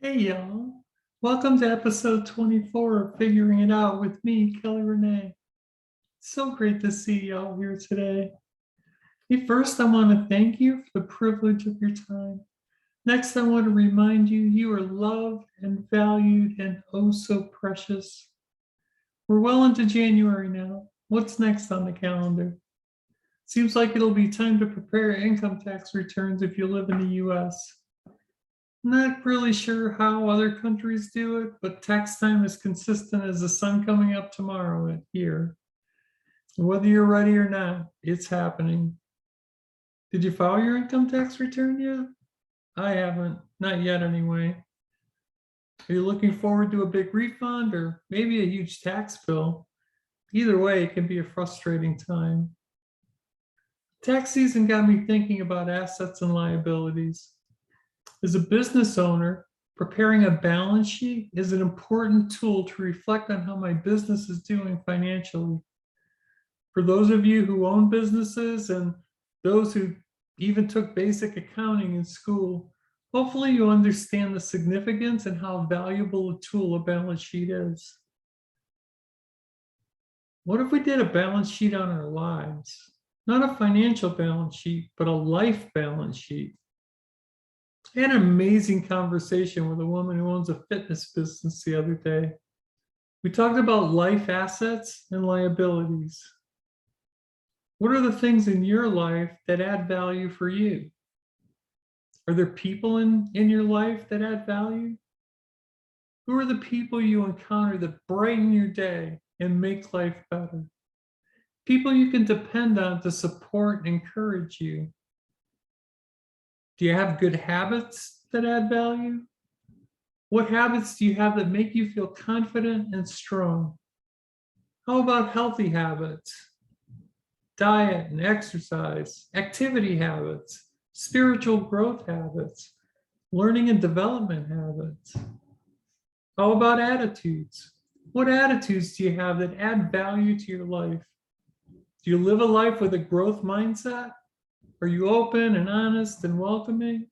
Hey y'all, welcome to episode 24 of Figuring It Out with me, Kelly Renee. So great to see y'all here today. Hey, first, I want to thank you for the privilege of your time. Next, I want to remind you you are loved and valued and oh so precious. We're well into January now. What's next on the calendar? Seems like it'll be time to prepare income tax returns if you live in the US. Not really sure how other countries do it, but tax time is consistent as the sun coming up tomorrow here. Whether you're ready or not, it's happening. Did you file your income tax return yet? I haven't, not yet anyway. Are you looking forward to a big refund or maybe a huge tax bill? Either way, it can be a frustrating time. Tax season got me thinking about assets and liabilities. As a business owner, preparing a balance sheet is an important tool to reflect on how my business is doing financially. For those of you who own businesses and those who even took basic accounting in school, hopefully you understand the significance and how valuable a tool a balance sheet is. What if we did a balance sheet on our lives? Not a financial balance sheet, but a life balance sheet. I had an amazing conversation with a woman who owns a fitness business the other day. We talked about life assets and liabilities. What are the things in your life that add value for you? Are there people in your life that add value? Who are the people you encounter that brighten your day and make life better? People you can depend on to support and encourage you. Do you have good habits that add value? What habits do you have that make you feel confident and strong? How about healthy habits? Diet and exercise, activity habits, spiritual growth habits, learning and development habits. How about attitudes? What attitudes do you have that add value to your life? Do you live a life with a growth mindset? Are you open and honest and welcoming?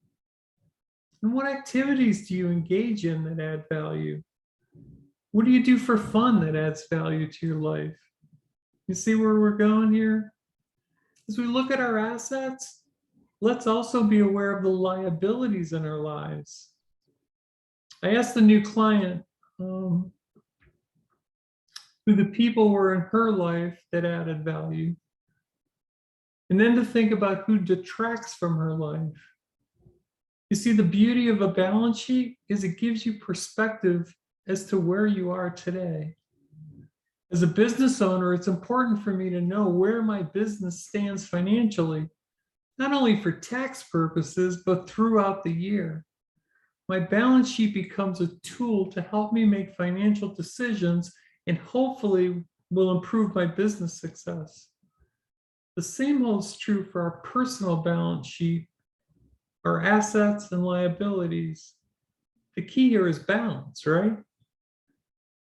And what activities do you engage in that add value? What do you do for fun that adds value to your life? You see where we're going here? As we look at our assets, let's also be aware of the liabilities in our lives. I asked the new client who the people were in her life that added value, and then to think about who detracts from her life. You see, the beauty of a balance sheet is it gives you perspective as to where you are today. As a business owner, it's important for me to know where my business stands financially, not only for tax purposes, but throughout the year. My balance sheet becomes a tool to help me make financial decisions and hopefully will improve my business success. The same holds true for our personal balance sheet, our assets and liabilities. The key here is balance, right?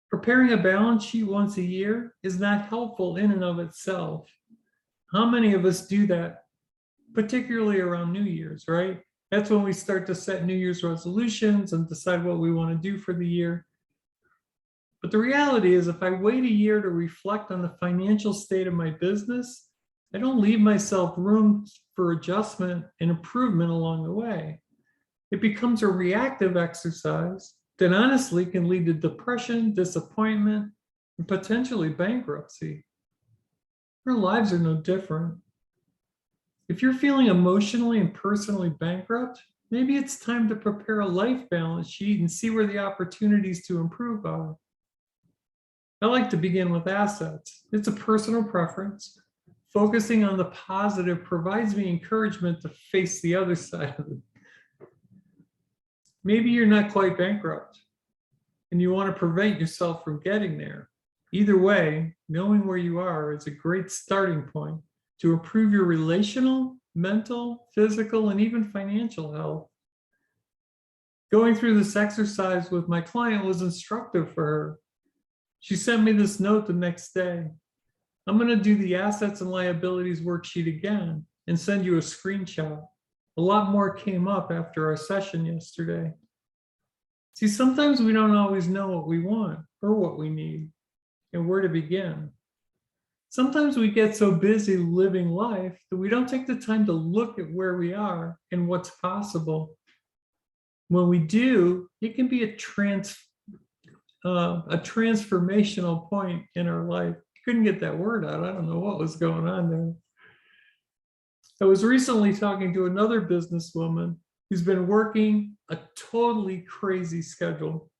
Preparing a balance sheet once a year is not helpful in and of itself. How many of us do that, particularly around New Year's, right? That's when we start to set New Year's resolutions and decide what we want to do for the year. But the reality is, if I wait a year to reflect on the financial state of my business, I don't leave myself room for adjustment and improvement along the way. It becomes a reactive exercise that honestly can lead to depression, disappointment, and potentially bankruptcy. Our lives are no different. If you're feeling emotionally and personally bankrupt, maybe it's time to prepare a life balance sheet and see where the opportunities to improve are. I like to begin with assets. It's a personal preference. Focusing on the positive provides me encouragement to face the other side of it. Maybe you're not quite bankrupt and you want to prevent yourself from getting there. Either way, knowing where you are is a great starting point to improve your relational, mental, physical, and even financial health. Going through this exercise with my client was instructive for her. She sent me this note the next day. I'm going to do the assets and liabilities worksheet again and send you a screenshot. A lot more came up after our session yesterday. See, sometimes we don't always know what we want or what we need and where to begin. Sometimes we get so busy living life that we don't take the time to look at where we are and what's possible. When we do, it can be a transformational point in our life. Couldn't get that word out. I don't know what was going on there. I was recently talking to another businesswoman who's been working a totally crazy schedule.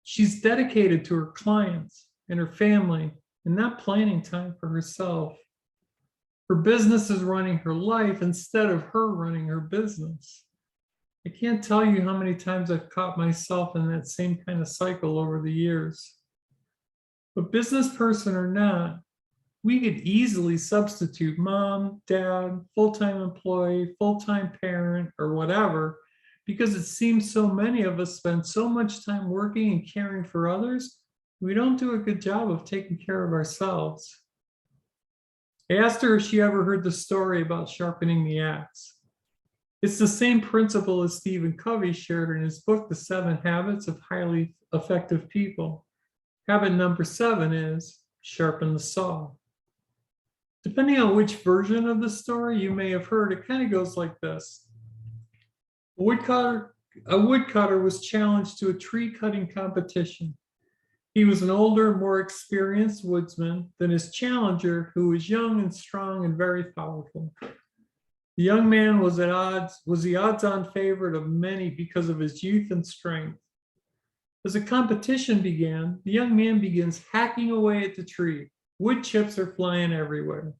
She's dedicated to her clients and her family and not planning time for herself. Her business is running her life instead of her running her business. I can't tell you how many times I've caught myself in that same kind of cycle over the years. But business person or not, we could easily substitute mom, dad, full-time employee, full-time parent, or whatever, because it seems so many of us spend so much time working and caring for others, we don't do a good job of taking care of ourselves. I asked her if she ever heard the story about sharpening the axe. It's the same principle as Stephen Covey shared in his book, The 7 Habits of Highly Effective People. Habit number 7 is sharpen the saw. Depending on which version of the story you may have heard, it kind of goes like this. A woodcutter was challenged to a tree cutting competition. He was an older, more experienced woodsman than his challenger, who was young and strong and very powerful. The young man was the odds-on favorite of many because of his youth and strength. As the competition began, the young man begins hacking away at the tree. Wood chips are flying everywhere.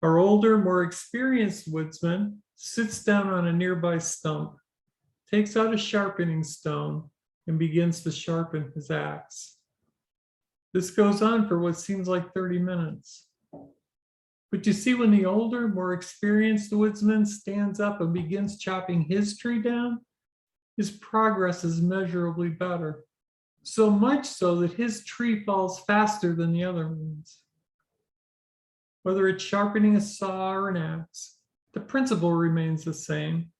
Our older, more experienced woodsman sits down on a nearby stump, takes out a sharpening stone, and begins to sharpen his axe. This goes on for what seems like 30 minutes. But you see, when the older, more experienced woodsman stands up and begins chopping his tree down, his progress is measurably better. So much so that his tree falls faster than the other ones. Whether it's sharpening a saw or an axe, the principle remains the same.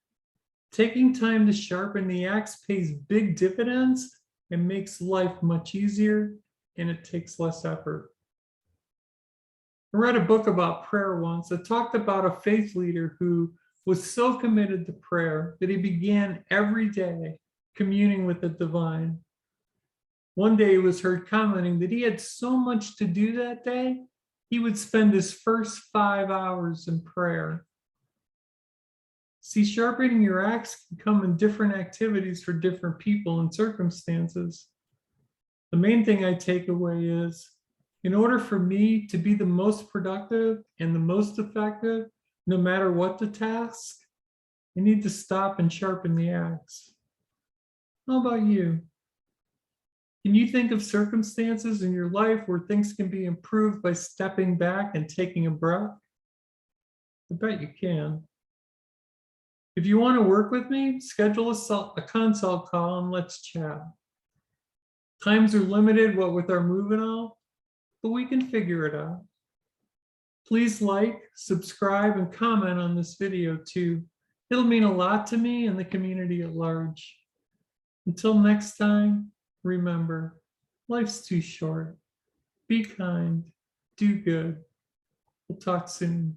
Taking time to sharpen the axe pays big dividends and makes life much easier, and it takes less effort. I read a book about prayer once that talked about a faith leader who was so committed to prayer that he began every day communing with the divine. One day he was heard commenting that he had so much to do that day, he would spend his first 5 hours in prayer. See, sharpening your axe can come in different activities for different people and circumstances. The main thing I take away is, in order for me to be the most productive and the most effective, no matter what the task, I need to stop and sharpen the axe. How about you? Can you think of circumstances in your life where things can be improved by stepping back and taking a breath? I bet you can. If you want to work with me, schedule a consult call and let's chat. Times are limited, what with our move and all, but we can figure it out. Please like, subscribe, and comment on this video too. It'll mean a lot to me and the community at large. Until next time, remember, life's too short. Be kind, do good. We'll talk soon.